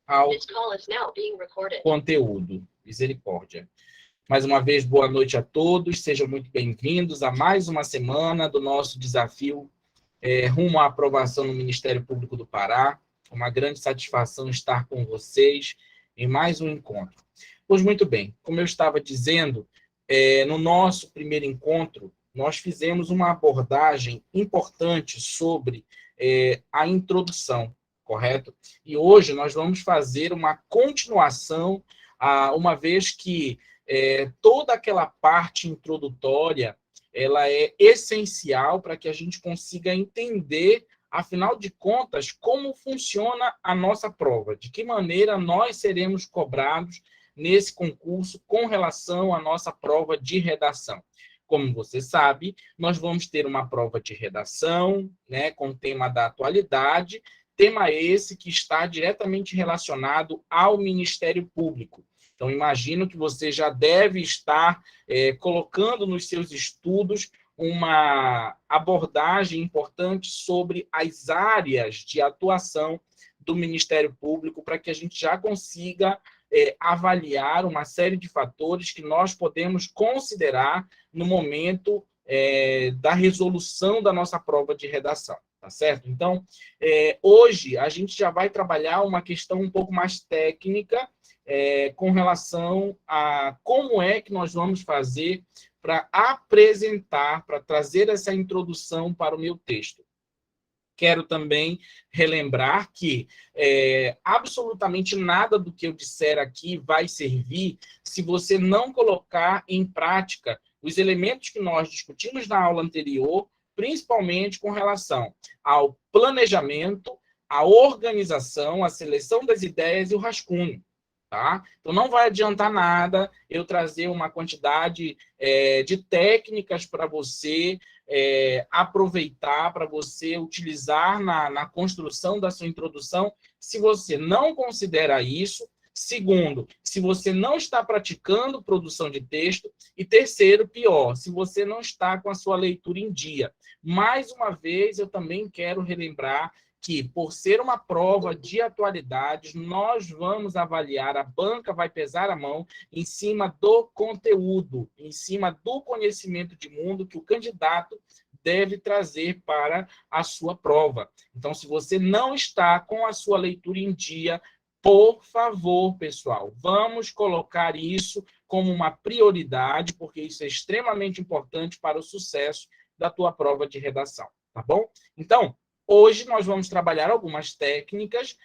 ao conteúdo. Misericórdia. Mais uma vez, boa noite a todos. Sejam muito bem-vindos a mais uma semana do nosso desafio rumo à aprovação no Ministério Público do Pará. Uma grande satisfação estar com vocês em mais um encontro. Pois muito bem, como eu estava dizendo, no nosso primeiro encontro, nós fizemos uma abordagem importante sobre a introdução, correto? E hoje nós vamos fazer uma continuação, uma vez que toda aquela parte introdutória ela é essencial para que a gente consiga entender, afinal de contas, como funciona a nossa prova, de que maneira nós seremos cobrados nesse concurso com relação à nossa prova de redação. Como você sabe, nós vamos ter uma prova de redação, né, com o tema da atualidade, tema esse que está diretamente relacionado ao Ministério Público. Então, imagino que você já deve estar colocando nos seus estudos uma abordagem importante sobre as áreas de atuação do Ministério Público, para que a gente já consiga avaliar uma série de fatores que nós podemos considerar no momento da resolução da nossa prova de redação, tá certo? Então, hoje a gente já vai trabalhar uma questão um pouco mais técnica com relação a como é que nós vamos fazer para apresentar, para trazer essa introdução para o meu texto. Quero também relembrar que absolutamente nada do que eu disser aqui vai servir se você não colocar em prática os elementos que nós discutimos na aula anterior, principalmente com relação ao planejamento, à organização, à seleção das ideias e o rascunho. Tá? Então, não vai adiantar nada eu trazer uma quantidade de técnicas para você aproveitar, para você utilizar na construção da sua introdução, se você não considera isso. Segundo, se você não está praticando produção de texto. E terceiro, pior, se você não está com a sua leitura em dia. Mais uma vez, eu também quero relembrar que, por ser uma prova de atualidades, nós vamos avaliar, a banca vai pesar a mão em cima do conteúdo, em cima do conhecimento de mundo que o candidato deve trazer para a sua prova. Então, se você não está com a sua leitura em dia, por favor, pessoal, vamos colocar isso como uma prioridade, porque isso é extremamente importante para o sucesso da tua prova de redação, tá bom? Então, hoje nós vamos trabalhar algumas técnicas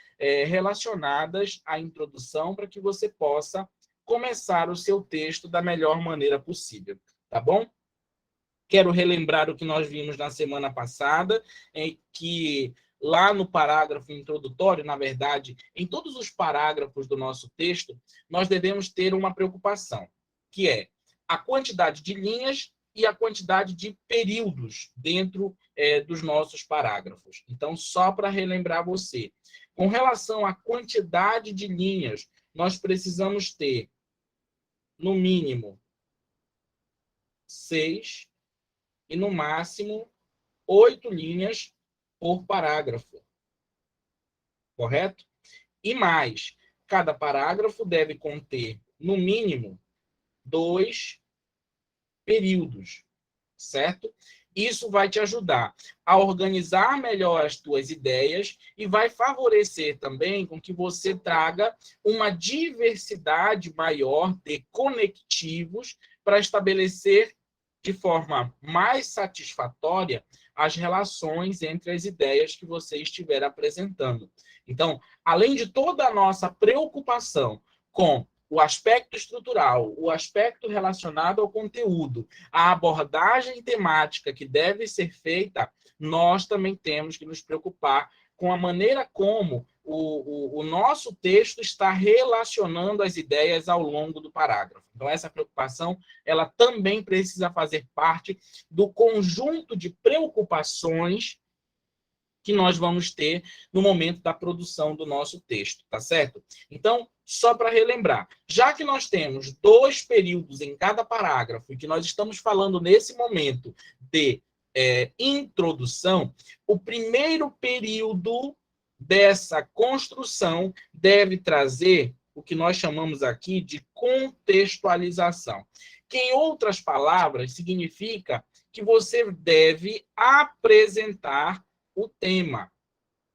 relacionadas à introdução para que você possa começar o seu texto da melhor maneira possível, tá bom? Quero relembrar o que nós vimos na semana passada, em que lá no parágrafo introdutório, na verdade, em todos os parágrafos do nosso texto, nós devemos ter uma preocupação, que é a quantidade de linhas e a quantidade de períodos dentro dos nossos parágrafos. Então, só para relembrar você, com relação à quantidade de linhas, nós precisamos ter, no mínimo, 6 e, no máximo, 8 linhas por parágrafo. Correto? E mais, cada parágrafo deve conter, no mínimo, 2 períodos, certo? Isso vai te ajudar a organizar melhor as tuas ideias e vai favorecer também com que você traga uma diversidade maior de conectivos para estabelecer de forma mais satisfatória as relações entre as ideias que você estiver apresentando. Então, além de toda a nossa preocupação com o aspecto estrutural, o aspecto relacionado ao conteúdo, a abordagem temática que deve ser feita, nós também temos que nos preocupar com a maneira como o nosso texto está relacionando as ideias ao longo do parágrafo. Então, essa preocupação, ela também precisa fazer parte do conjunto de preocupações que nós vamos ter no momento da produção do nosso texto, tá certo? Então, só para relembrar, já que nós temos 2 períodos em cada parágrafo e que nós estamos falando nesse momento de introdução, o primeiro período dessa construção deve trazer o que nós chamamos aqui de contextualização, que, em outras palavras, significa que você deve apresentar o tema.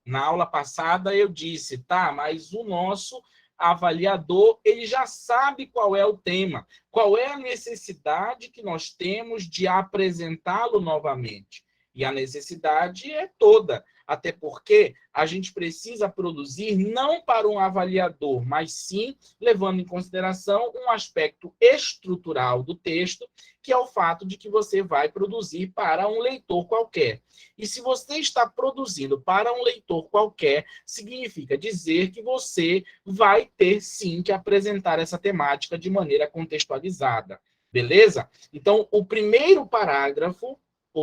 Na aula passada eu disse, tá, mas o nosso avaliador, ele já sabe qual é o tema, qual é a necessidade que nós temos de apresentá-lo novamente. E a necessidade é toda, até porque a gente precisa produzir não para um avaliador, mas sim levando em consideração um aspecto estrutural do texto, que é o fato de que você vai produzir para um leitor qualquer. E se você está produzindo para um leitor qualquer, significa dizer que você vai ter, sim, que apresentar essa temática de maneira contextualizada. Beleza? Então, o primeiro parágrafo,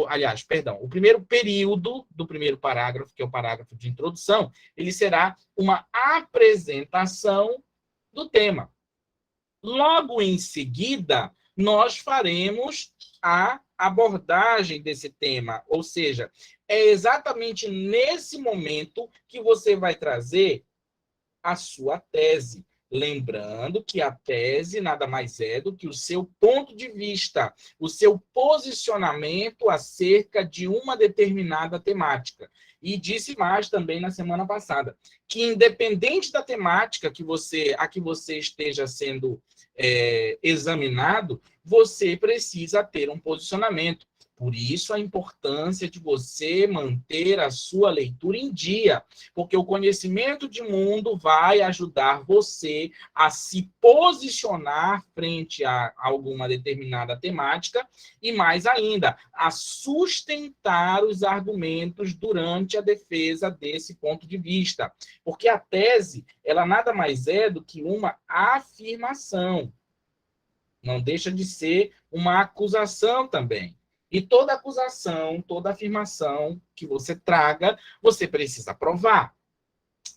aliás, perdão, o primeiro período do primeiro parágrafo, que é o parágrafo de introdução, ele será uma apresentação do tema. Logo em seguida, nós faremos a abordagem desse tema, ou seja, é exatamente nesse momento que você vai trazer a sua tese. Lembrando que a tese nada mais é do que o seu ponto de vista, o seu posicionamento acerca de uma determinada temática. E disse mais também na semana passada, que independente da temática a que você esteja sendo examinado, você precisa ter um posicionamento. Por isso, a importância de você manter a sua leitura em dia, porque o conhecimento de mundo vai ajudar você a se posicionar frente a alguma determinada temática e, mais ainda, a sustentar os argumentos durante a defesa desse ponto de vista. Porque a tese, ela nada mais é do que uma afirmação. Não deixa de ser uma acusação também. E toda acusação, toda afirmação que você traga, você precisa provar.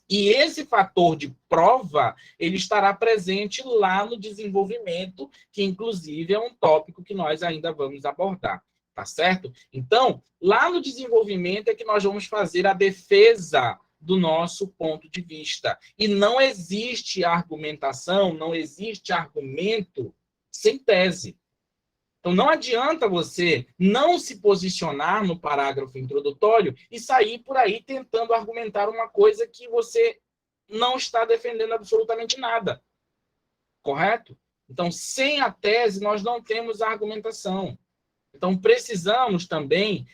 E esse fator de prova, ele estará presente lá no desenvolvimento, que inclusive é um tópico que nós ainda vamos abordar, tá certo? Então, lá no desenvolvimento é que nós vamos fazer a defesa do nosso ponto de vista. E não existe argumentação, não existe argumento sem tese. Então, não adianta você não se posicionar no parágrafo introdutório e sair por aí tentando argumentar uma coisa que você não está defendendo absolutamente nada. Correto? Então, sem a tese, nós não temos argumentação. Então, precisamos também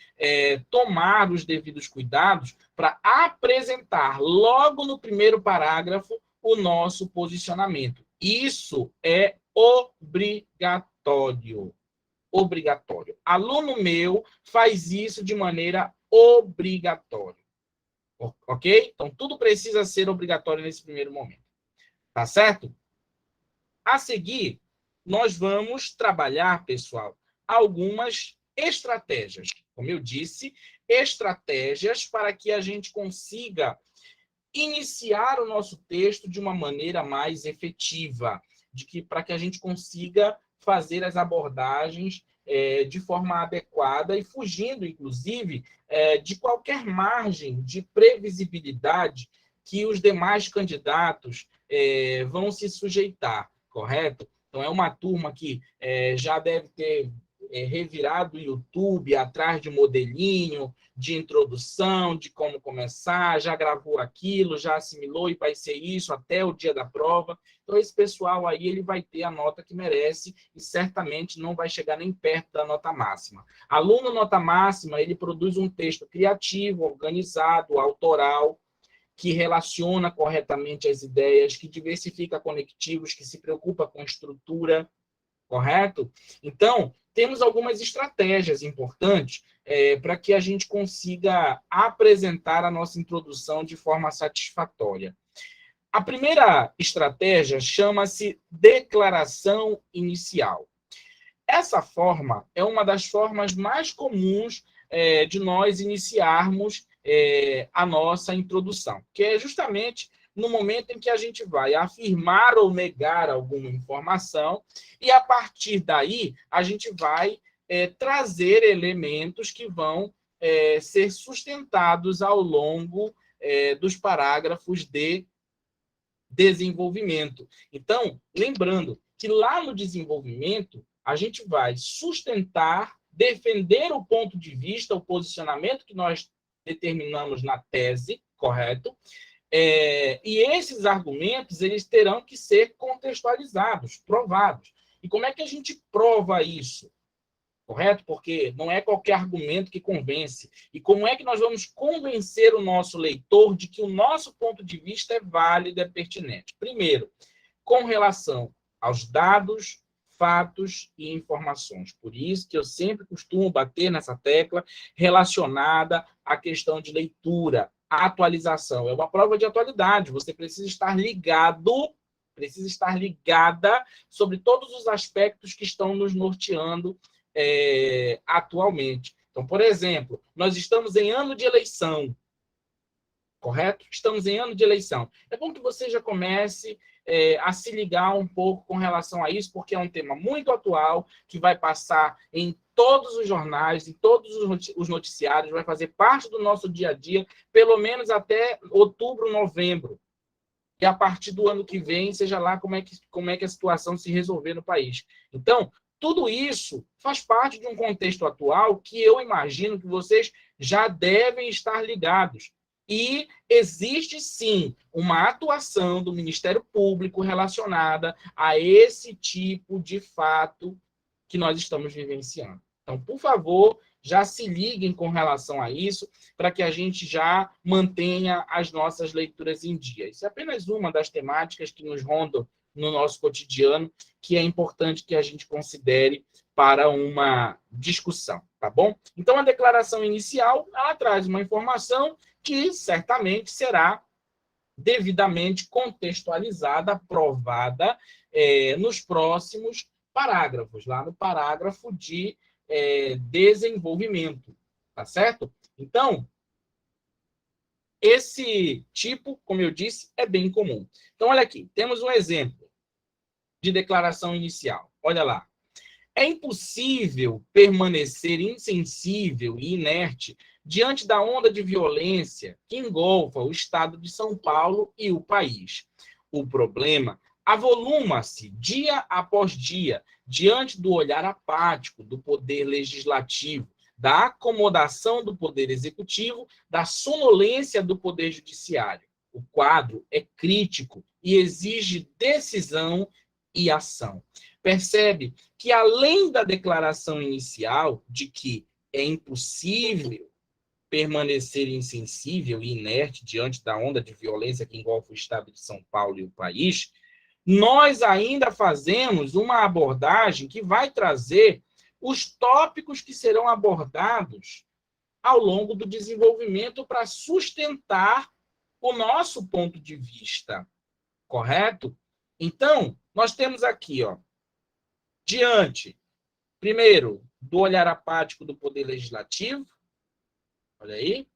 tomar os devidos cuidados para apresentar logo no primeiro parágrafo o nosso posicionamento. Isso é obrigatório. Obrigatório. Aluno meu faz isso de maneira obrigatória. Ok? Então, tudo precisa ser obrigatório nesse primeiro momento. Tá certo? A seguir, nós vamos trabalhar, pessoal, algumas estratégias. Como eu disse, estratégias para que a gente consiga iniciar o nosso texto de uma maneira mais efetiva, para que a gente consiga fazer as abordagens de forma adequada e fugindo, inclusive, de qualquer margem de previsibilidade que os demais candidatos vão se sujeitar, correto? Então, é uma turma que já deve ter revirado o YouTube atrás de modelinho, de introdução, de como começar, já gravou aquilo, já assimilou e vai ser isso até o dia da prova. Então, esse pessoal aí, ele vai ter a nota que merece e certamente não vai chegar nem perto da nota máxima. Aluno nota máxima, ele produz um texto criativo, organizado, autoral, que relaciona corretamente as ideias, que diversifica conectivos, que se preocupa com estrutura, correto? Então, temos algumas estratégias importantes para que a gente consiga apresentar a nossa introdução de forma satisfatória. A primeira estratégia chama-se declaração inicial. Essa forma é uma das formas mais comuns de nós iniciarmos a nossa introdução, que é justamente no momento em que a gente vai afirmar ou negar alguma informação, e a partir daí a gente vai trazer elementos que vão ser sustentados ao longo dos parágrafos de desenvolvimento. Então, lembrando que lá no desenvolvimento, a gente vai sustentar, defender o ponto de vista, o posicionamento que nós determinamos na tese, correto? E esses argumentos, eles terão que ser contextualizados, provados. E como é que a gente prova isso? Correto? Porque não é qualquer argumento que convence. E como é que nós vamos convencer o nosso leitor de que o nosso ponto de vista é válido, é pertinente? Primeiro, com relação aos dados, fatos e informações. Por isso que eu sempre costumo bater nessa tecla relacionada à questão de leitura, atualização. É uma prova de atualidade. Você precisa estar ligado, precisa estar ligada sobre todos os aspectos que estão nos norteando atualmente. Então, por exemplo, nós estamos em ano de eleição, correto? Estamos em ano de eleição. É bom que você já comece a se ligar um pouco com relação a isso, porque é um tema muito atual, que vai passar em todos os jornais, em todos os noticiários, vai fazer parte do nosso dia a dia, pelo menos até outubro, novembro. E a partir do ano que vem, seja lá como é que a situação se resolver no país. Então, tudo isso faz parte de um contexto atual que eu imagino que vocês já devem estar ligados. E existe, sim, uma atuação do Ministério Público relacionada a esse tipo de fato que nós estamos vivenciando. Então, por favor, já se liguem com relação a isso, para que a gente já mantenha as nossas leituras em dia. Isso é apenas uma das temáticas que nos rondam no nosso cotidiano, que é importante que a gente considere para uma discussão, tá bom? Então, a declaração inicial, ela traz uma informação que certamente será devidamente contextualizada, provada nos próximos parágrafos, lá no parágrafo de desenvolvimento, tá certo? Então, esse tipo, como eu disse, é bem comum. Então, olha aqui, temos um exemplo de declaração inicial. Olha lá. É impossível permanecer insensível e inerte diante da onda de violência que engolfa o estado de São Paulo e o país. O problema avoluma-se dia após dia diante do olhar apático do poder legislativo, da acomodação do poder executivo, da sonolência do poder judiciário. O quadro é crítico e exige decisão e ação. Percebe que, além da declaração inicial de que é impossível permanecer insensível e inerte diante da onda de violência que engolfa o estado de São Paulo e o país, nós ainda fazemos uma abordagem que vai trazer os tópicos que serão abordados ao longo do desenvolvimento para sustentar o nosso ponto de vista, correto? Então, nós temos aqui, diante, primeiro, do olhar apático do poder legislativo, olha aí,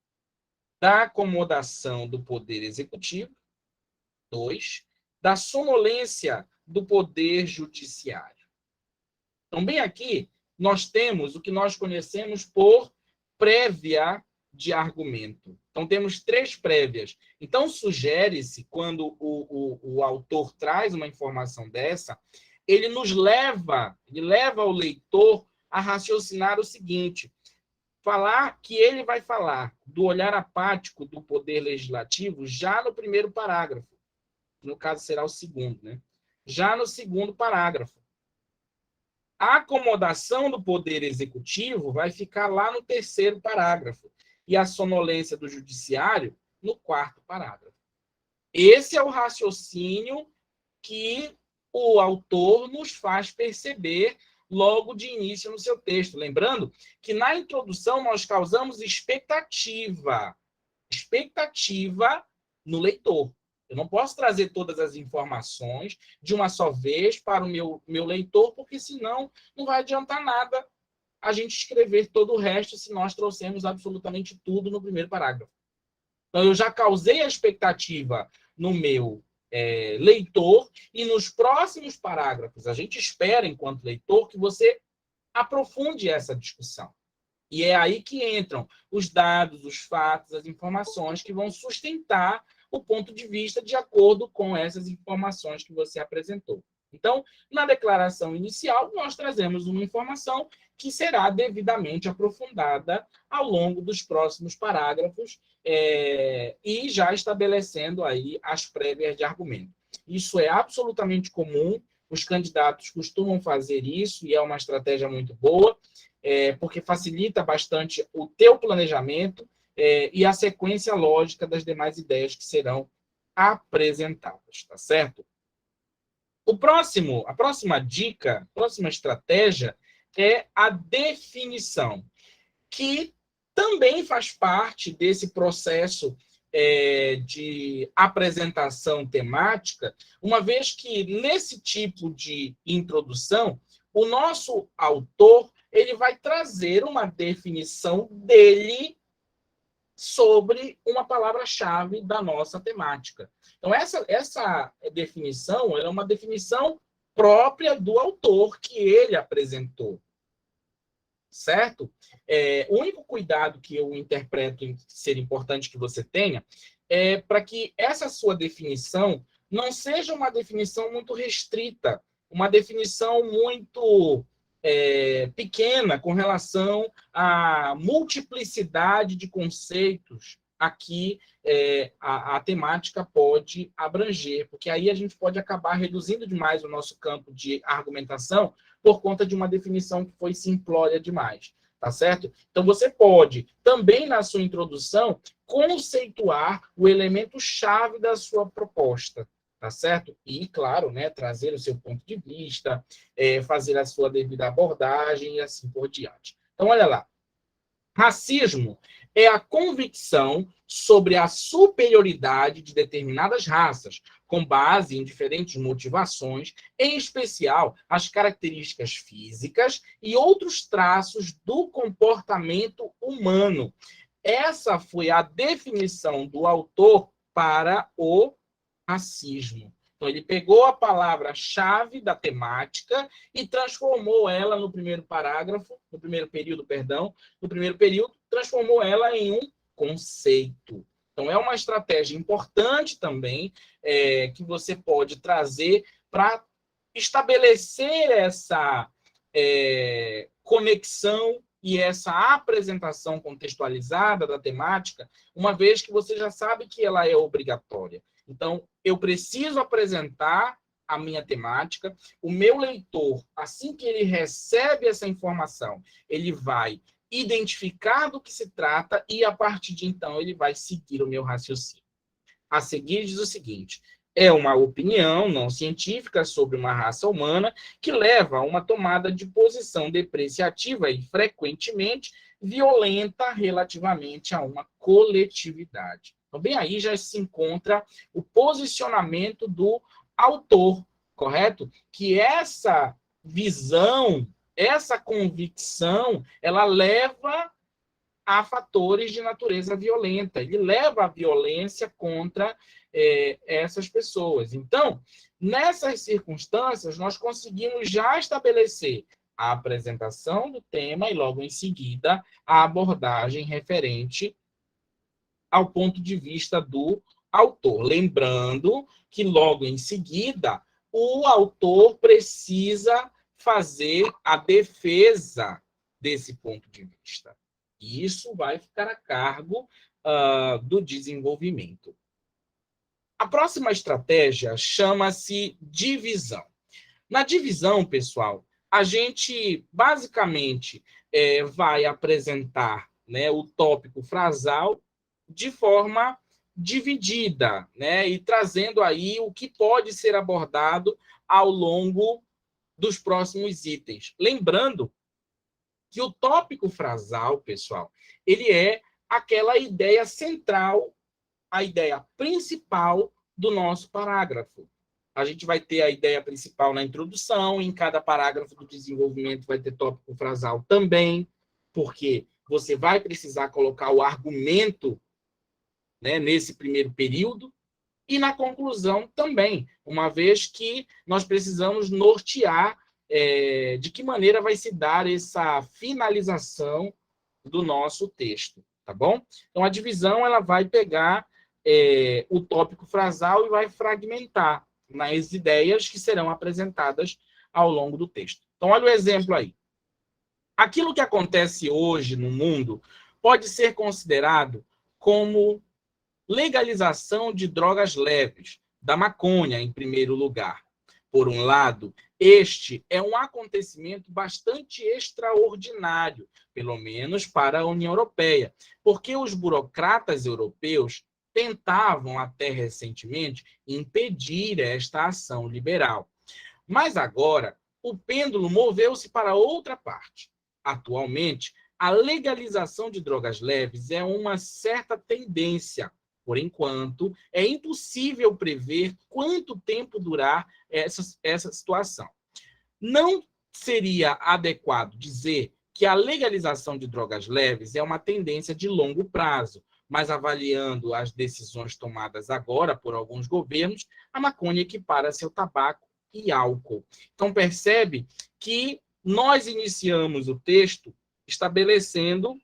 da acomodação do poder executivo, 2, da sonolência do poder judiciário. Então, bem aqui, nós temos o que nós conhecemos por prévia de argumento. Então, temos 3 prévias. Então, sugere-se, quando o autor traz uma informação dessa, ele leva o leitor a raciocinar o seguinte: ele vai falar do olhar apático do poder legislativo já no primeiro parágrafo. No caso, será o segundo, né? Já no segundo parágrafo. A acomodação do poder executivo vai ficar lá no terceiro parágrafo. E a sonolência do judiciário no quarto parágrafo. Esse é o raciocínio que o autor nos faz perceber logo de início no seu texto. Lembrando que na introdução nós causamos expectativa no leitor. Eu não posso trazer todas as informações de uma só vez para o meu leitor, porque senão não vai adiantar nada a gente escrever todo o resto se nós trouxermos absolutamente tudo no primeiro parágrafo. Então, eu já causei a expectativa no meu leitor, e nos próximos parágrafos, a gente espera, enquanto leitor, que você aprofunde essa discussão. E é aí que entram os dados, os fatos, as informações que vão sustentar o ponto de vista de acordo com essas informações que você apresentou. Então, na declaração inicial, nós trazemos uma informação que será devidamente aprofundada ao longo dos próximos parágrafos e já estabelecendo aí as prévias de argumento. Isso é absolutamente comum, os candidatos costumam fazer isso e é uma estratégia muito boa, porque facilita bastante o teu planejamento e a sequência lógica das demais ideias que serão apresentadas, tá certo? A próxima dica, a próxima estratégia é a definição, que também faz parte desse processo de apresentação temática, uma vez que nesse tipo de introdução, o nosso autor ele vai trazer uma definição dele sobre uma palavra-chave da nossa temática. Então, essa definição é uma definição própria do autor que ele apresentou, certo? O único cuidado que eu interpreto ser importante que você tenha é para que essa sua definição não seja uma definição muito restrita, uma definição muito pequena com relação à multiplicidade de conceitos aqui a temática pode abranger, porque aí a gente pode acabar reduzindo demais o nosso campo de argumentação por conta de uma definição que foi simplória demais, tá certo? Então, você pode, também na sua introdução, conceituar o elemento-chave da sua proposta, tá certo? E, claro, né, trazer o seu ponto de vista, fazer a sua devida abordagem e assim por diante. Então, olha lá. Racismo é a convicção sobre a superioridade de determinadas raças, com base em diferentes motivações, em especial as características físicas e outros traços do comportamento humano. Essa foi a definição do autor para o racismo. Então, ele pegou a palavra-chave da temática e transformou ela no primeiro parágrafo, no primeiro período, transformou ela em um conceito. Então, é uma estratégia importante também que você pode trazer para estabelecer essa conexão e essa apresentação contextualizada da temática, uma vez que você já sabe que ela é obrigatória. Então, eu preciso apresentar a minha temática. O meu leitor, assim que ele recebe essa informação, ele vai identificar do que se trata e, a partir de então, ele vai seguir o meu raciocínio. A seguir, diz o seguinte: é uma opinião não científica sobre uma raça humana que leva a uma tomada de posição depreciativa e, frequentemente, violenta relativamente a uma coletividade. Então, bem aí já se encontra o posicionamento do autor, correto? Que essa visão, essa convicção, ela leva a fatores de natureza violenta. Ele leva a violência contra essas pessoas. Então, nessas circunstâncias, nós conseguimos já estabelecer a apresentação do tema e, logo em seguida, a abordagem referente ao ponto de vista do autor. Lembrando que, logo em seguida, o autor precisa fazer a defesa desse ponto de vista. E isso vai ficar a cargo do desenvolvimento. A próxima estratégia chama-se divisão. Na divisão, pessoal, a gente basicamente vai apresentar, né, o tópico frasal de forma dividida, né, e trazendo aí o que pode ser abordado ao longo dos próximos itens. Lembrando que o tópico frasal, pessoal, ele é aquela ideia central, a ideia principal do nosso parágrafo. A gente vai ter a ideia principal na introdução, em cada parágrafo do desenvolvimento vai ter tópico frasal também, porque você vai precisar colocar o argumento, né, nesse primeiro período, e na conclusão também, uma vez que nós precisamos nortear de que maneira vai se dar essa finalização do nosso texto, tá bom? Então, a divisão ela vai pegar o tópico frasal e vai fragmentar nas ideias que serão apresentadas ao longo do texto. Então, olha o exemplo aí. Aquilo que acontece hoje no mundo pode ser considerado como legalização de drogas leves, da maconha, em primeiro lugar. Por um lado, este é um acontecimento bastante extraordinário, pelo menos para a União Europeia, porque os burocratas europeus tentavam, até recentemente, impedir esta ação liberal. Mas agora, o pêndulo moveu-se para outra parte. Atualmente, a legalização de drogas leves é uma certa tendência. Por enquanto, é impossível prever quanto tempo durar essa situação. Não seria adequado dizer que a legalização de drogas leves é uma tendência de longo prazo, mas avaliando as decisões tomadas agora por alguns governos, a maconha equipara-se ao tabaco e álcool. Então, percebe que nós iniciamos o texto estabelecendo,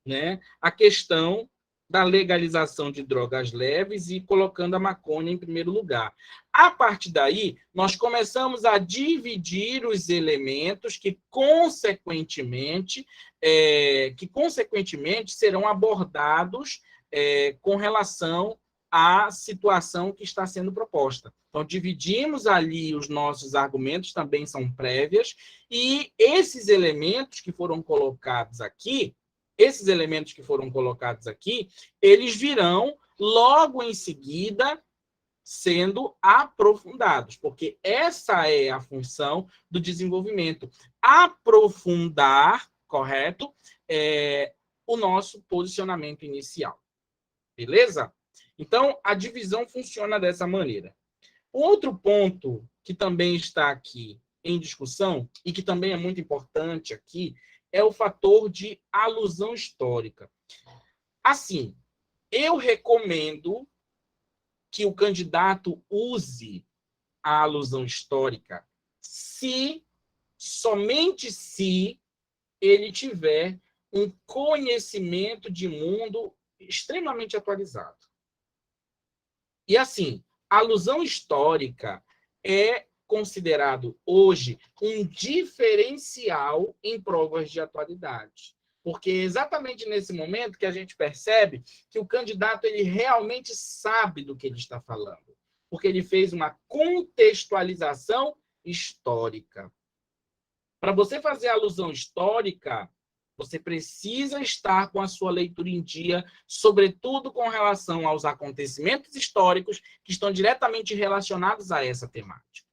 né, a questão da legalização de drogas leves e colocando a maconha em primeiro lugar. A partir daí, nós começamos a dividir os elementos que, consequentemente, serão abordados com relação à situação que está sendo proposta. Então, dividimos ali os nossos argumentos, também são prévias, e esses elementos que foram colocados aqui, eles virão logo em seguida sendo aprofundados, porque essa é a função do desenvolvimento. Aprofundar, correto? O nosso posicionamento inicial. Beleza? Então, a divisão funciona dessa maneira. Outro ponto que também está aqui em discussão, e que também é muito importante aqui, é o fator de alusão histórica. Assim, eu recomendo que o candidato use a alusão histórica somente se ele tiver um conhecimento de mundo extremamente atualizado. E assim, a alusão histórica é considerado hoje um diferencial em provas de atualidade. Porque é exatamente nesse momento que a gente percebe que o candidato ele realmente sabe do que ele está falando. Porque ele fez uma contextualização histórica. Para você fazer alusão histórica, você precisa estar com a sua leitura em dia, sobretudo com relação aos acontecimentos históricos que estão diretamente relacionados a essa temática.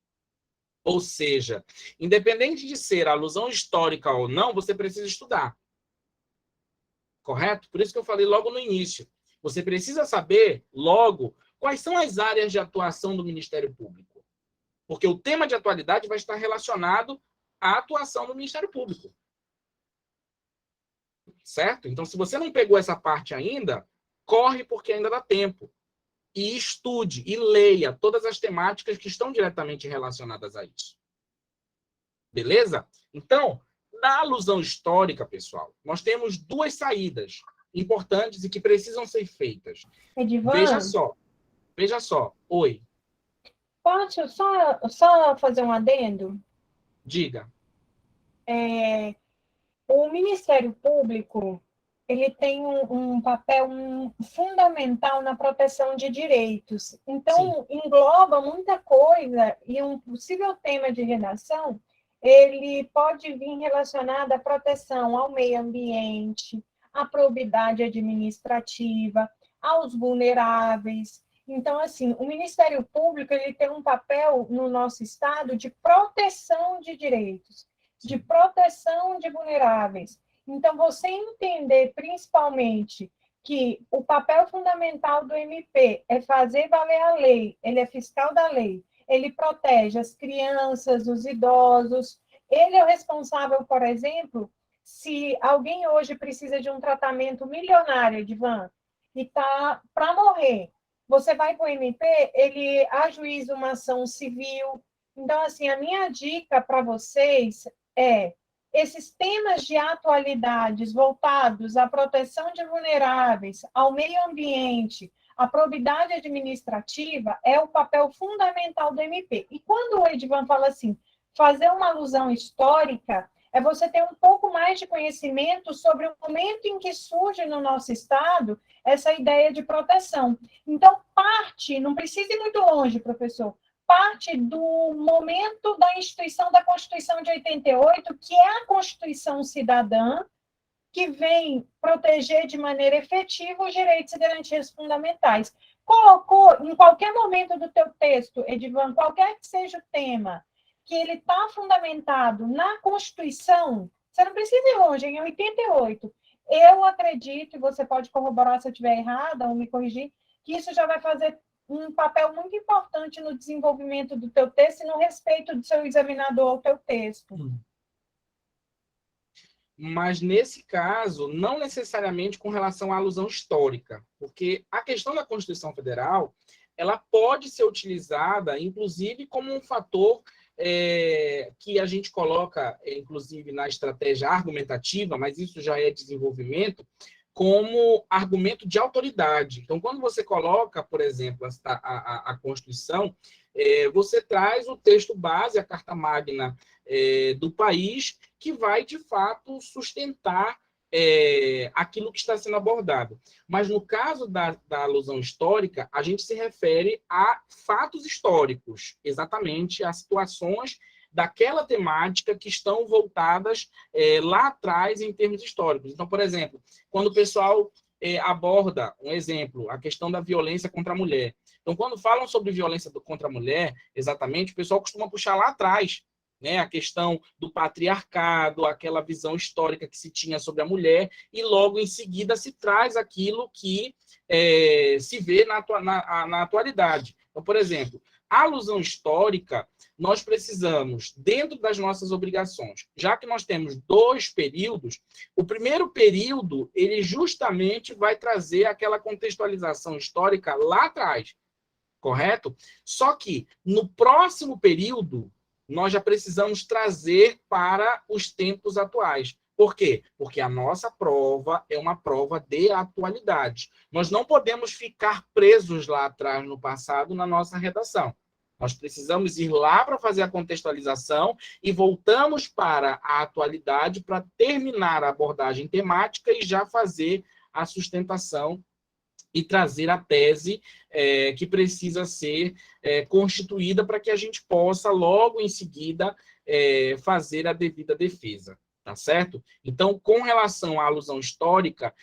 Ou seja, independente de ser alusão histórica ou não, você precisa estudar. Correto? Por isso que eu falei logo no início. Você precisa saber, logo, quais são as áreas de atuação do Ministério Público. Porque o tema de atualidade vai estar relacionado à atuação do Ministério Público. Certo? Então, se você não pegou essa parte ainda, corre porque ainda dá tempo. E estude e leia todas as temáticas que estão diretamente relacionadas a isso. Beleza? Então, na alusão histórica, pessoal, nós temos duas saídas importantes e que precisam ser feitas. Edivan, veja só. Oi. Posso só fazer um adendo? Diga. O Ministério Público ele tem um papel fundamental na proteção de direitos. Então, sim, engloba muita coisa e um possível tema de redação ele pode vir relacionado à proteção ao meio ambiente, à probidade administrativa, aos vulneráveis. Então, assim, o Ministério Público ele tem um papel no nosso Estado de proteção de direitos, de proteção de vulneráveis. Então, você entender, principalmente, que o papel fundamental do MP é fazer valer a lei, ele é fiscal da lei, ele protege as crianças, os idosos, ele é o responsável, por exemplo, se alguém hoje precisa de um tratamento milionário, Edivan, e está para morrer, você vai para o MP, ele ajuiza uma ação civil. Então, assim, a minha dica para vocês é esses temas de atualidades voltados à proteção de vulneráveis, ao meio ambiente, à probidade administrativa, é o papel fundamental do MP. E quando o Edivan fala assim, fazer uma alusão histórica, é você ter um pouco mais de conhecimento sobre o momento em que surge no nosso Estado essa ideia de proteção. Então, parte, não precisa ir muito longe, professor, parte do momento da instituição da Constituição de 88, que é a Constituição Cidadã, que vem proteger de maneira efetiva os direitos e garantias fundamentais. Colocou, em qualquer momento do teu texto, Edivan, qualquer que seja o tema, que ele está fundamentado na Constituição, você não precisa ir longe, em 88. Eu acredito, e você pode corroborar se eu estiver errada ou me corrigir, que isso já vai fazer um papel muito importante no desenvolvimento do teu texto e no respeito do seu examinador ao teu texto. Mas, nesse caso, não necessariamente com relação à alusão histórica, porque a questão da Constituição Federal, ela pode ser utilizada, inclusive, como um fator que a gente coloca, inclusive, na estratégia argumentativa, mas isso já é desenvolvimento, como argumento de autoridade. Então, quando você coloca, por exemplo, a Constituição, você traz o texto base, a Carta Magna do país, que vai, de fato, sustentar aquilo que está sendo abordado. Mas, no caso da alusão histórica, a gente se refere a fatos históricos, exatamente a situações daquela temática que estão voltadas lá atrás em termos históricos. Então, por exemplo, quando o pessoal aborda, um exemplo, a questão da violência contra a mulher. Então, quando falam sobre violência contra a mulher, exatamente, o pessoal costuma puxar lá atrás, né, a questão do patriarcado, aquela visão histórica que se tinha sobre a mulher, e logo em seguida se traz aquilo que se vê na atualidade. Então, por exemplo, a alusão histórica, nós precisamos, dentro das nossas obrigações, já que nós temos 2 períodos, o primeiro período, ele justamente vai trazer aquela contextualização histórica lá atrás, correto? Só que, no próximo período, nós já precisamos trazer para os tempos atuais. Por quê? Porque a nossa prova é uma prova de atualidade. Nós não podemos ficar presos lá atrás, no passado, na nossa redação. Nós precisamos ir lá para fazer a contextualização e voltamos para a atualidade para terminar a abordagem temática e já fazer a sustentação e trazer a tese que precisa ser constituída para que a gente possa, logo em seguida, fazer a devida defesa. Tá certo? Então, com relação à alusão histórica,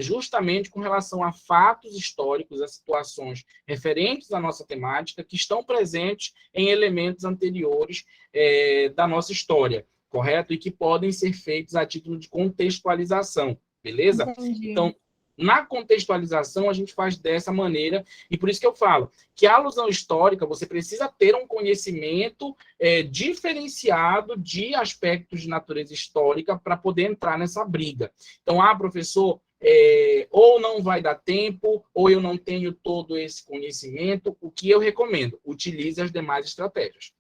justamente com relação a fatos históricos, a situações referentes à nossa temática, que estão presentes em elementos anteriores da nossa história, correto? E que podem ser feitos a título de contextualização, beleza? Entendi. Então, na contextualização, a gente faz dessa maneira, e por isso que eu falo que a alusão histórica, você precisa ter um conhecimento diferenciado de aspectos de natureza histórica para poder entrar nessa briga. Então, professor, ou não vai dar tempo, ou eu não tenho todo esse conhecimento, o que eu recomendo? Utilize as demais estratégias.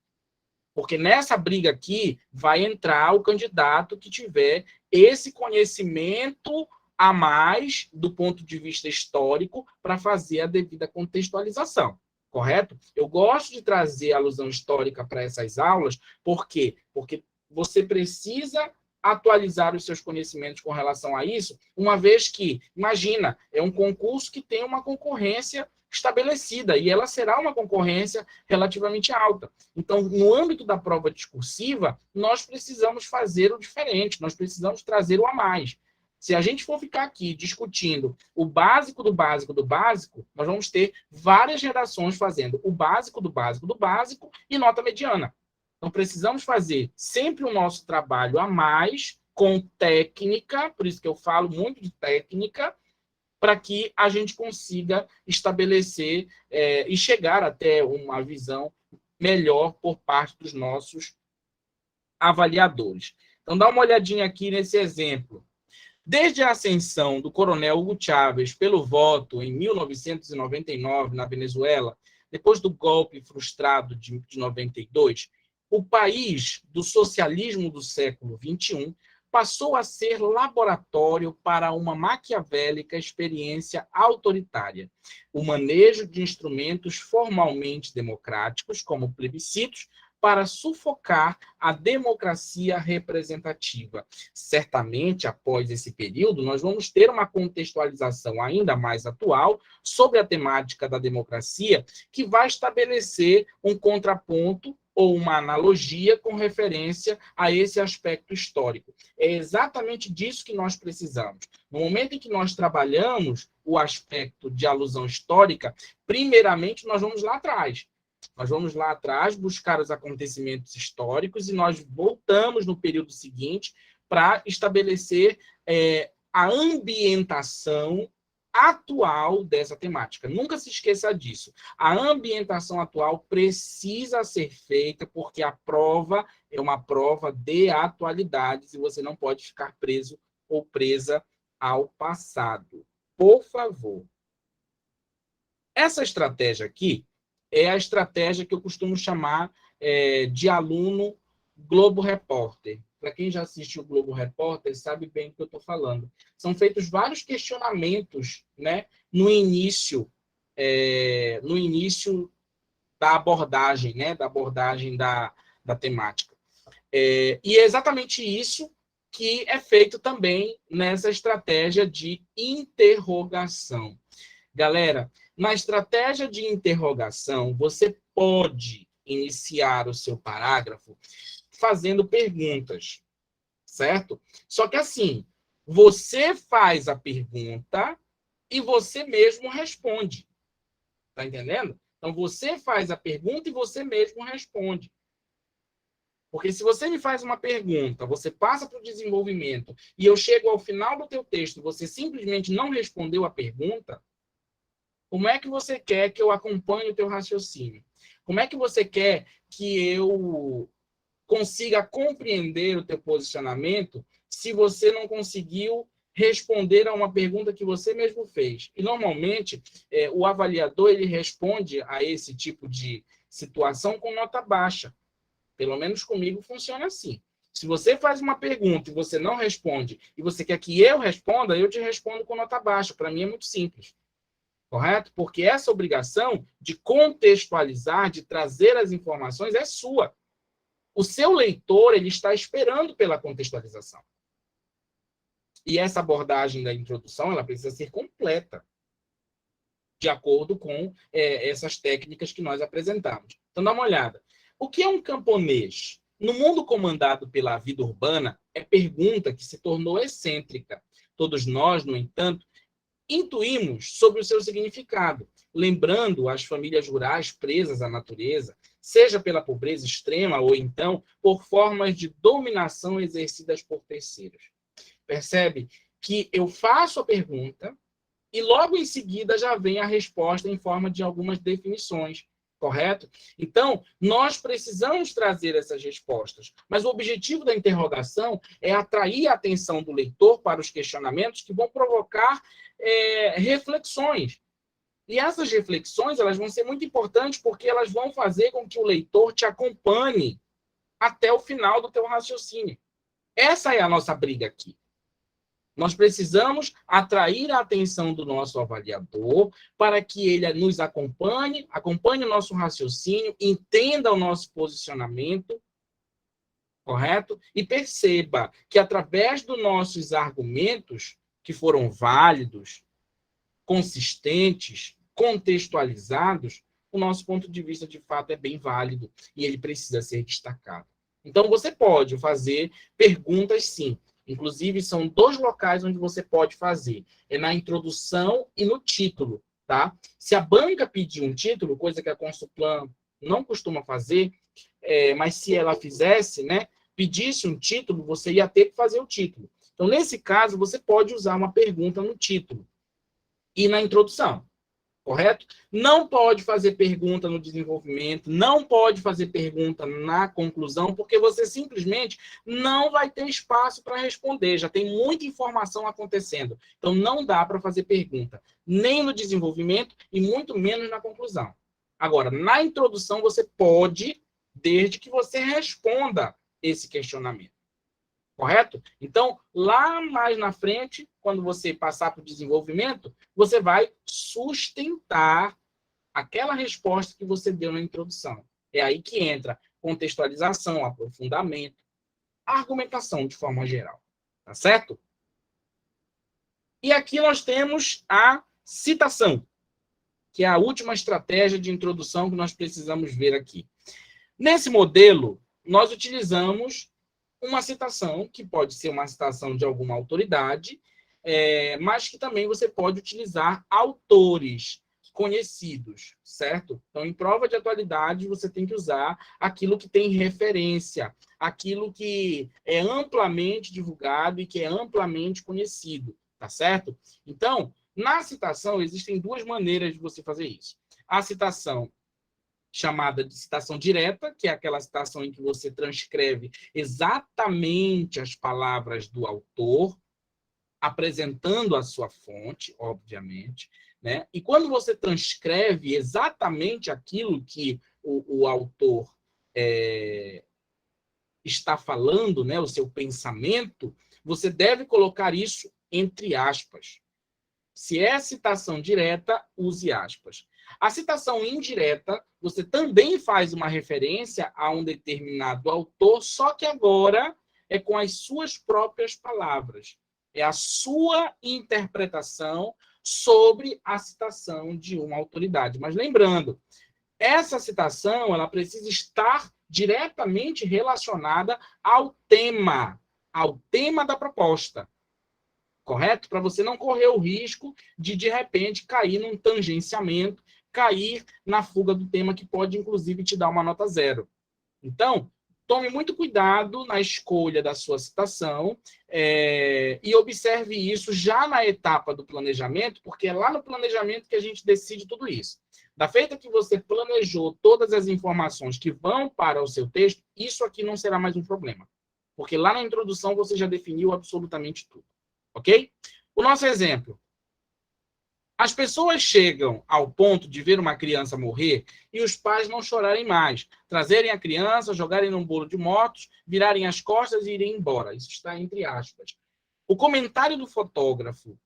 Porque nessa briga aqui vai entrar o candidato que tiver esse conhecimento a mais do ponto de vista histórico para fazer a devida contextualização, correto? Eu gosto de trazer a alusão histórica para essas aulas, por quê? Porque você precisa atualizar os seus conhecimentos com relação a isso, uma vez que, imagina, é um concurso que tem uma concorrência estabelecida, e ela será uma concorrência relativamente alta. Então, no âmbito da prova discursiva, nós precisamos fazer o diferente, nós precisamos trazer o a mais. Se a gente for ficar aqui discutindo o básico do básico do básico, nós vamos ter várias redações fazendo o básico do básico do básico e nota mediana. Então, precisamos fazer sempre o nosso trabalho a mais, com técnica, por isso que eu falo muito de técnica, para que a gente consiga estabelecer e chegar até uma visão melhor por parte dos nossos avaliadores. Então, dá uma olhadinha aqui nesse exemplo. Desde a ascensão do coronel Hugo Chávez pelo voto em 1999 na Venezuela, depois do golpe frustrado de 92, o país do socialismo do século XXI passou a ser laboratório para uma maquiavélica experiência autoritária, o manejo de instrumentos formalmente democráticos, como plebiscitos, para sufocar a democracia representativa. Certamente, após esse período, nós vamos ter uma contextualização ainda mais atual sobre a temática da democracia, que vai estabelecer um contraponto ou uma analogia com referência a esse aspecto histórico. É exatamente disso que nós precisamos. No momento em que nós trabalhamos o aspecto de alusão histórica, primeiramente nós vamos lá atrás. Nós vamos lá atrás buscar os acontecimentos históricos e nós voltamos no período seguinte para estabelecer a ambientação atual dessa temática. Nunca se esqueça disso. A ambientação atual precisa ser feita porque a prova é uma prova de atualidades e você não pode ficar preso ou presa ao passado. Por favor. Essa estratégia aqui é a estratégia que eu costumo chamar de aluno Globo Repórter. Para quem já assistiu o Globo Repórter, sabe bem do que eu estou falando. São feitos vários questionamentos, né, no início da abordagem, né, da temática. E é exatamente isso que é feito também nessa estratégia de interrogação. Galera, na estratégia de interrogação, você pode iniciar o seu parágrafo fazendo perguntas, certo? Só que assim, você faz a pergunta e você mesmo responde. Tá entendendo? Então, você faz a pergunta e você mesmo responde. Porque se você me faz uma pergunta, você passa para o desenvolvimento e eu chego ao final do teu texto, você simplesmente não respondeu a pergunta, como é que você quer que eu acompanhe o teu raciocínio? Como é que você quer que eu consiga compreender o teu posicionamento se você não conseguiu responder a uma pergunta que você mesmo fez? E, normalmente, o avaliador ele responde a esse tipo de situação com nota baixa. Pelo menos comigo funciona assim. Se você faz uma pergunta e você não responde, e você quer que eu responda, eu te respondo com nota baixa. Para mim é muito simples. Correto? Porque essa obrigação de contextualizar, de trazer as informações é sua. O seu leitor ele está esperando pela contextualização. E essa abordagem da introdução ela precisa ser completa, de acordo com essas técnicas que nós apresentamos. Então, dá uma olhada. O que é um camponês? No mundo comandado pela vida urbana, é pergunta que se tornou excêntrica. Todos nós, no entanto, intuímos sobre o seu significado, lembrando as famílias rurais presas à natureza, seja pela pobreza extrema ou então por formas de dominação exercidas por terceiros. Percebe que eu faço a pergunta e logo em seguida já vem a resposta em forma de algumas definições, correto? Então, nós precisamos trazer essas respostas, mas o objetivo da interrogação é atrair a atenção do leitor para os questionamentos que vão provocar reflexões. E essas reflexões elas vão ser muito importantes porque elas vão fazer com que o leitor te acompanhe até o final do teu raciocínio. Essa é a nossa briga aqui. Nós precisamos atrair a atenção do nosso avaliador para que ele nos acompanhe o nosso raciocínio, entenda o nosso posicionamento, correto? E perceba que através dos nossos argumentos, que foram válidos, consistentes, contextualizados, o nosso ponto de vista, de fato, é bem válido e ele precisa ser destacado. Então, você pode fazer perguntas, sim. Inclusive, são 2 locais onde você pode fazer. É na introdução e no título, tá? Se a banca pedir um título, coisa que a Consulplan não costuma fazer, mas se ela fizesse, né, pedisse um título, você ia ter que fazer o título. Então, nesse caso, você pode usar uma pergunta no título e na introdução, correto? Não pode fazer pergunta no desenvolvimento, não pode fazer pergunta na conclusão, porque você simplesmente não vai ter espaço para responder, já tem muita informação acontecendo. Então, não dá para fazer pergunta, nem no desenvolvimento e muito menos na conclusão. Agora, na introdução, você pode desde que você responda esse questionamento. Correto? Então, lá mais na frente, quando você passar para o desenvolvimento, você vai sustentar aquela resposta que você deu na introdução. É aí que entra contextualização, aprofundamento, argumentação de forma geral. Tá certo? E aqui nós temos a citação, que é a última estratégia de introdução que nós precisamos ver aqui. Nesse modelo, nós utilizamos uma citação, que pode ser uma citação de alguma autoridade, mas que também você pode utilizar autores conhecidos, certo? Então, em prova de atualidade, você tem que usar aquilo que tem referência, aquilo que é amplamente divulgado e que é amplamente conhecido, tá certo? Então, na citação, existem duas maneiras de você fazer isso. A citação chamada de citação direta, que é aquela citação em que você transcreve exatamente as palavras do autor, apresentando a sua fonte, obviamente, né? E quando você transcreve exatamente aquilo que o autor está falando, né, o seu pensamento, você deve colocar isso entre aspas. Se é citação direta, use aspas. A citação indireta, você também faz uma referência a um determinado autor, só que agora é com as suas próprias palavras. É a sua interpretação sobre a citação de uma autoridade. Mas lembrando, essa citação ela precisa estar diretamente relacionada ao tema da proposta. Correto? Para você não correr o risco de repente, cair num tangenciamento, cair na fuga do tema, que pode, inclusive, te dar uma nota 0. Então, tome muito cuidado na escolha da sua citação e observe isso já na etapa do planejamento, porque é lá no planejamento que a gente decide tudo isso. Da feita que você planejou todas as informações que vão para o seu texto, isso aqui não será mais um problema. Porque lá na introdução você já definiu absolutamente tudo. Ok? O nosso exemplo. As pessoas chegam ao ponto de ver uma criança morrer e os pais não chorarem mais, trazerem a criança, jogarem num bolo de mortos, virarem as costas e irem embora. Isso está entre aspas. O comentário do fotógrafo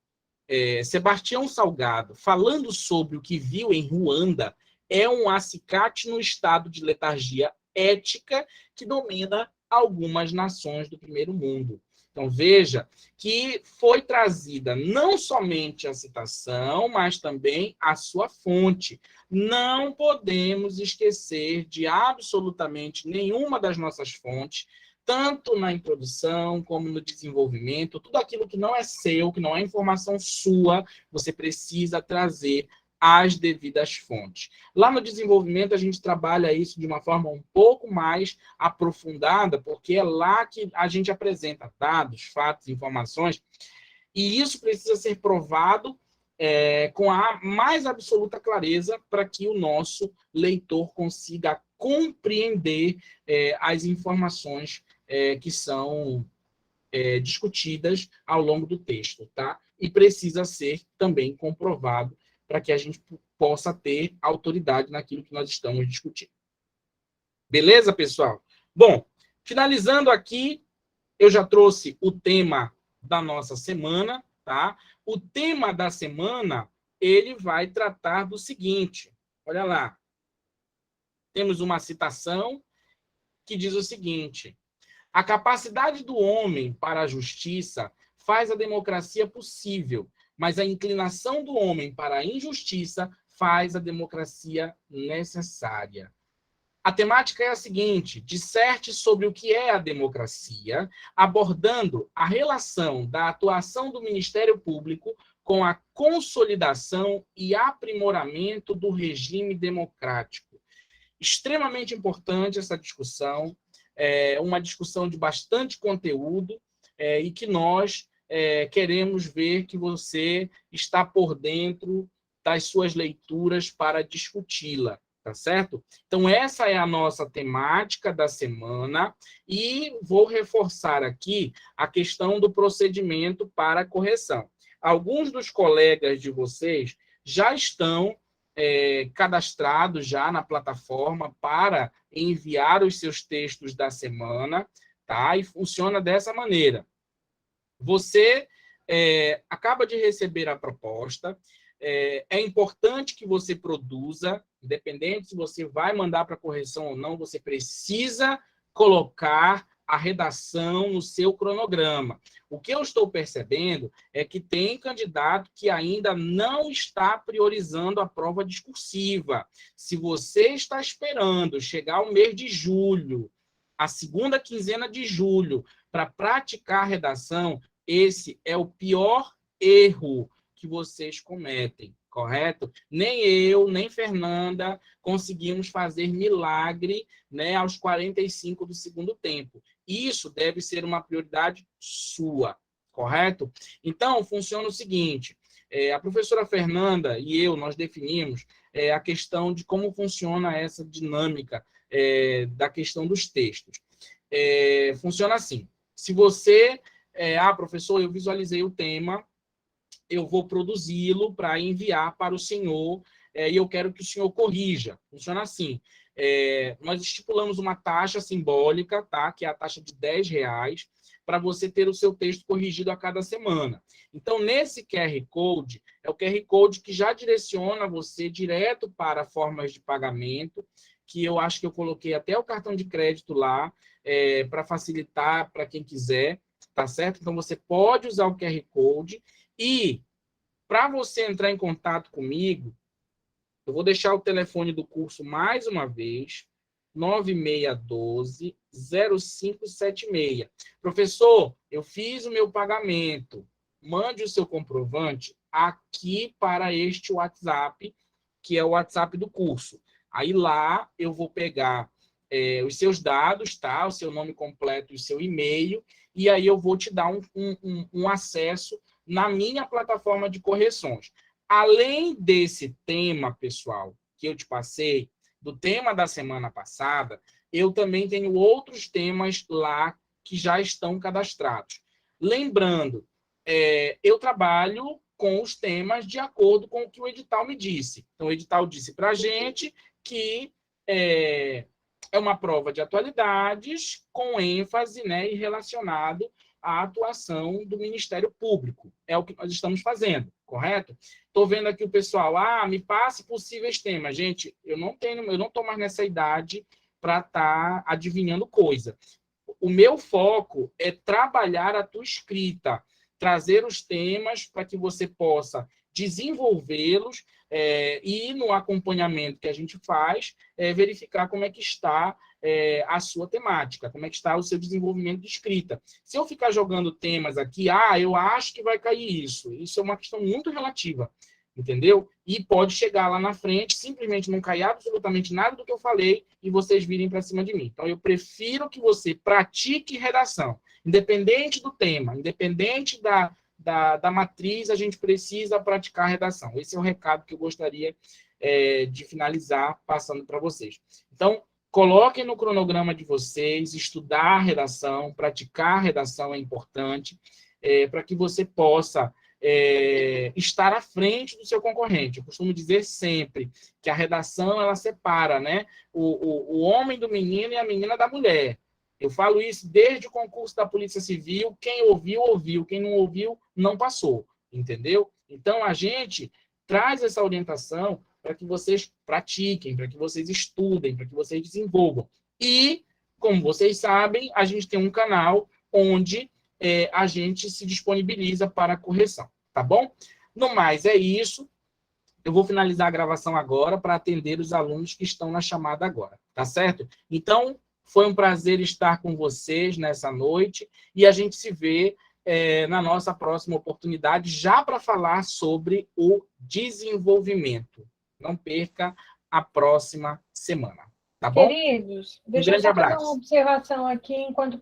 Sebastião Salgado, falando sobre o que viu em Ruanda, é um acicate no estado de letargia ética que domina algumas nações do primeiro mundo. Então, veja que foi trazida não somente a citação, mas também a sua fonte. Não podemos esquecer de absolutamente nenhuma das nossas fontes, tanto na introdução como no desenvolvimento. Tudo aquilo que não é seu, que não é informação sua, você precisa trazer as devidas fontes. Lá no desenvolvimento, a gente trabalha isso de uma forma um pouco mais aprofundada, porque é lá que a gente apresenta dados, fatos, informações, e isso precisa ser provado com a mais absoluta clareza para que o nosso leitor consiga compreender as informações que são discutidas ao longo do texto, tá? E precisa ser também comprovado para que a gente possa ter autoridade naquilo que nós estamos discutindo. Beleza, pessoal? Bom, finalizando aqui, eu já trouxe o tema da nossa semana, tá? O tema da semana, ele vai tratar do seguinte, olha lá. Temos uma citação que diz o seguinte: a capacidade do homem para a justiça faz a democracia possível, mas a inclinação do homem para a injustiça faz a democracia necessária. A temática é a seguinte: disserte sobre o que é a democracia, abordando a relação da atuação do Ministério Público com a consolidação e aprimoramento do regime democrático. Extremamente importante essa discussão, uma discussão de bastante conteúdo e que nós queremos ver que você está por dentro das suas leituras para discuti-la, tá certo? Então, essa é a nossa temática da semana e vou reforçar aqui a questão do procedimento para correção. Alguns dos colegas de vocês já estão cadastrados já na plataforma para enviar os seus textos da semana, tá? E funciona dessa maneira. Você acaba de receber a proposta, é importante que você produza, independente se você vai mandar para correção ou não, você precisa colocar a redação no seu cronograma. O que eu estou percebendo é que tem candidato que ainda não está priorizando a prova discursiva. Se você está esperando chegar o mês de julho, a segunda quinzena de julho, para praticar a redação, esse é o pior erro que vocês cometem, correto? Nem eu, nem Fernanda conseguimos fazer milagre, né, aos 45 do segundo tempo. Isso deve ser uma prioridade sua, correto? Então, funciona o seguinte, a professora Fernanda e eu, nós definimos a questão de como funciona essa dinâmica da questão dos textos. Funciona assim, se você, professor, eu visualizei o tema, eu vou produzi-lo para enviar para o senhor e eu quero que o senhor corrija. Funciona assim. Nós estipulamos uma taxa simbólica, tá? Que é a taxa de R$10, para você ter o seu texto corrigido a cada semana. Então, nesse QR Code, é o QR Code que já direciona você direto para formas de pagamento, que eu acho que eu coloquei até o cartão de crédito lá, para facilitar para quem quiser, tá certo? Então, você pode usar o QR Code e, para você entrar em contato comigo, eu vou deixar o telefone do curso mais uma vez, 9612-0576. Professor, eu fiz o meu pagamento. Mande o seu comprovante aqui para este WhatsApp, que é o WhatsApp do curso. Aí lá eu vou pegar os seus dados, tá? O seu nome completo e o seu e-mail, e aí eu vou te dar um acesso na minha plataforma de correções. Além desse tema, pessoal, que eu te passei, do tema da semana passada, eu também tenho outros temas lá que já estão cadastrados. Lembrando, eu trabalho com os temas de acordo com o que o edital me disse. Então, o edital disse para a gente que é uma prova de atualidades com ênfase, né, e relacionado à atuação do Ministério Público. É o que nós estamos fazendo, correto? Estou vendo aqui o pessoal, me passe possíveis temas. Gente, eu não estou mais nessa idade para estar adivinhando coisa. O meu foco é trabalhar a tua escrita, trazer os temas para que você possa desenvolvê-los e, no acompanhamento que a gente faz, verificar como é que está a sua temática, como é que está o seu desenvolvimento de escrita. Se eu ficar jogando temas aqui, eu acho que vai cair isso. Isso é uma questão muito relativa, entendeu? E pode chegar lá na frente, simplesmente não cair absolutamente nada do que eu falei e vocês virem para cima de mim. Então, eu prefiro que você pratique redação, independente do tema, independente da matriz, a gente precisa praticar a redação. Esse é o recado que eu gostaria de finalizar passando para vocês. Então, coloquem no cronograma de vocês, estudar a redação, praticar a redação é importante, para que você possa estar à frente do seu concorrente. Eu costumo dizer sempre que a redação, ela separa, né, o homem do menino e a menina da mulher. Eu falo isso desde o concurso da Polícia Civil, quem ouviu, ouviu, quem não ouviu, não passou, entendeu? Então, a gente traz essa orientação para que vocês pratiquem, para que vocês estudem, para que vocês desenvolvam. E, como vocês sabem, a gente tem um canal onde a gente se disponibiliza para a correção, tá bom? No mais, é isso. Eu vou finalizar a gravação agora para atender os alunos que estão na chamada agora, tá certo? Então, foi um prazer estar com vocês nessa noite e a gente se vê na nossa próxima oportunidade, já para falar sobre o desenvolvimento. Não perca a próxima semana, tá bom? Queridos, Um deixa eu grande só fazer abraço. uma observação aqui enquanto